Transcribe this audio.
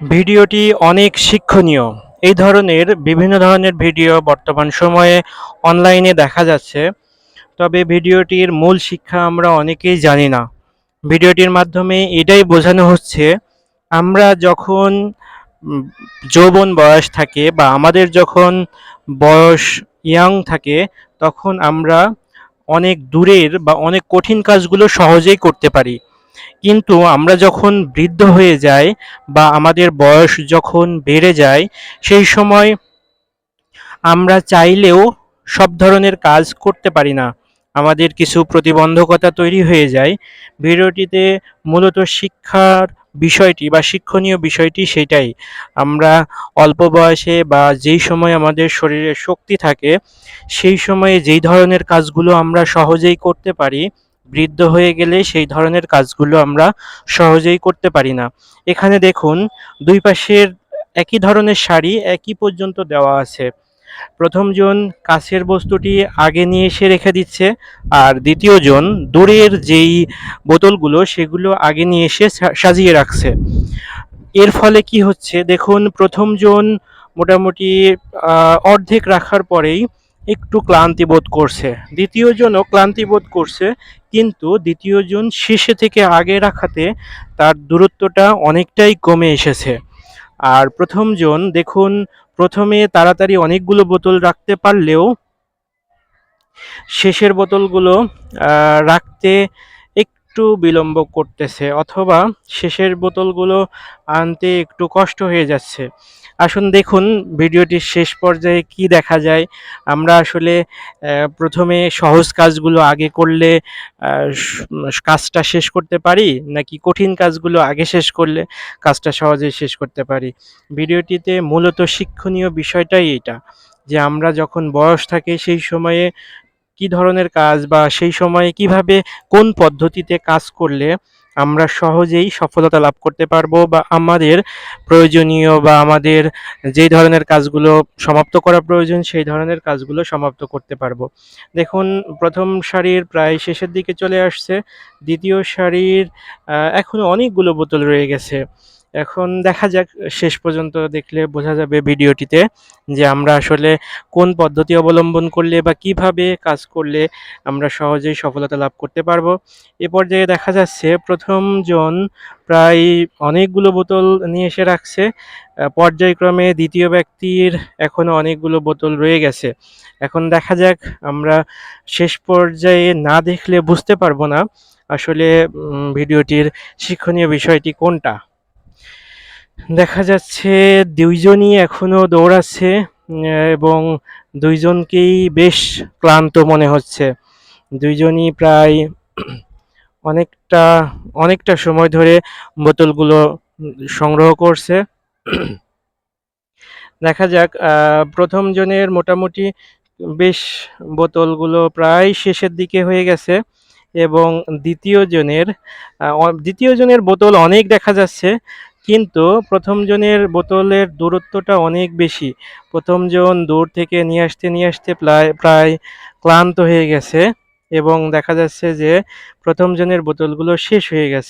ভিডিওটি অনেক শিক্ষণীয়। এই ধরনের বিভিন্ন ধরনের ভিডিও বর্তমান সময়ে অনলাইনে দেখা যাচ্ছে। তবে ভিডিওটির মূল শিক্ষা আমরা অনেকেই জানি না। ভিডিওটির মাধ্যমে এটাই বোঝানো হচ্ছে, আমরা যখন উম যৌবন বয়স থাকে বা আমাদের যখন বয়স ইয়াং থাকে, তখন আমরা অনেক দূরের বা অনেক কঠিন কাজগুলো সহজেই করতে পারি। কিন্তু আমরা যখন বৃদ্ধ হয়ে যাই বা আমাদের বয়স যখন বেড়ে যায়, সেই সময় আমরা চাইলেও সব ধরনের কাজ করতে পারি না। আমাদের কিছু প্রতিবন্ধকতা তৈরি হয়ে যায়। ভিডিওটিতে মূলত শিক্ষার বিষয়টি বা শিক্ষণীয় বিষয়টি সেটাই। আমরা অল্প বয়সে বা যেই সময় আমাদের শরীরে শক্তি থাকে, সেই সময়ে যেই ধরনের কাজগুলো আমরা সহজেই করতে পারি, বৃদ্ধ হয়ে গেলে সেই ধরনের কাজগুলো আমরা সহজেই করতে পারি না। এখানে দেখুন, দুই পাশের একই ধরনের শাড়ি একই পর্যন্ত দেওয়া আছে। প্রথম জন কাছের বস্তুটি আগে নিয়ে এসে রেখে দিচ্ছে, আর দ্বিতীয় জন দূরের যেই বোতলগুলো সেগুলো আগে নিয়ে এসে সাজিয়ে রাখছে। এর ফলে কি হচ্ছে দেখুন, প্রথম জন মোটামুটি অর্ধেক রাখার পরেই একটু ক্লান্তি বোধ করছে, দ্বিতীয় জনও ক্লান্তি বোধ করছে, কিন্তু দ্বিতীয় জন শেষে থেকে আগে রাখাতে তার দূরত্বটা অনেকটাই কমে এসেছে। আর প্রথম জন দেখুন, প্রথমে তাড়াতাড়ি অনেকগুলো বোতল রাখতে পারলেও শেষের বোতলগুলো রাখতে একটু বিলম্ব করতেছে, অথবা শেষের বোতলগুলো আনতে একটু কষ্ট হয়ে যাচ্ছে। আসুন দেখুন ভিডিওটির শেষ পর্যায়ে কি দেখা যায়। আমরা আসলে প্রথমে সহজ কাজগুলো আগে করলে কাজটা শেষ করতে পারি, নাকি কঠিন কাজগুলো আগে শেষ করলে কাজটা সহজেই শেষ করতে পারি। ভিডিওটিতে মূলত শিক্ষণীয় বিষয়টাই এটা, যে আমরা যখন বয়স থাকে সেই সময়ে কি ধরনের কাজ বা সেই সময়ে কিভাবে কোন পদ্ধতিতে কাজ করলে আমরা সহজেই সফলতা লাভ করতে পারবো, বা আমাদের প্রয়োজনীয় বা আমাদের যেই ধরনের কাজগুলো সমাপ্ত করা প্রয়োজন সেই ধরনের কাজগুলো সমাপ্ত করতে পারবো। দেখুন, প্রথম সারির প্রায় শেষের দিকে চলে আসছে, দ্বিতীয় সারির এখনো অনেকগুলো বোতল রয়ে গেছে। এখন দেখা যাক, শেষ পর্যন্ত দেখলে বোঝা যাবে ভিডিওটিতে যে আমরা আসলে কোন পদ্ধতি অবলম্বন করলে বা কিভাবে কাজ করলে আমরা সহজেই সফলতা লাভ করতে পারবো। এ পর্যায়ে দেখা যাচ্ছে প্রথম জন প্রায় অনেকগুলো বোতল নিয়ে এসে রাখছে। পর্যায়ক্রমে দ্বিতীয় ব্যক্তির এখনো অনেকগুলো বোতল রয়ে গেছে। এখন দেখা যাক, আমরা শেষ পর্যায়ে না দেখলে বুঝতে পারবো না আসলে ভিডিওটির শিক্ষণীয় বিষয়টি কোনটা। দেখা যাচ্ছে ২ জনই এখনো দৌড়াচ্ছে, এবং ২ জনকেই বেশ ক্লান্ত মনে হচ্ছে। ২ জনই প্রায় অনেকটা, অনেকটা সময় ধরে বোতলগুলো সংগ্রহ করছে। দেখা যাক, ১ম জনের মোটামুটি বেশ বোতলগুলো প্রায় শেষের দিকে হয়ে গেছে, এবং দ্বিতীয় জনের বোতল অনেক দেখা যাচ্ছে, কিন্তু প্রথম জনের বোতলের দূরত্বটা অনেক বেশি। প্রথম জন দূর থেকে নিয়ে আসতে প্রায় ক্লান্ত হয়ে গেছে, এবং দেখা যাচ্ছে যে প্রথম জনের বোতলগুলো শেষ হয়ে গেছে।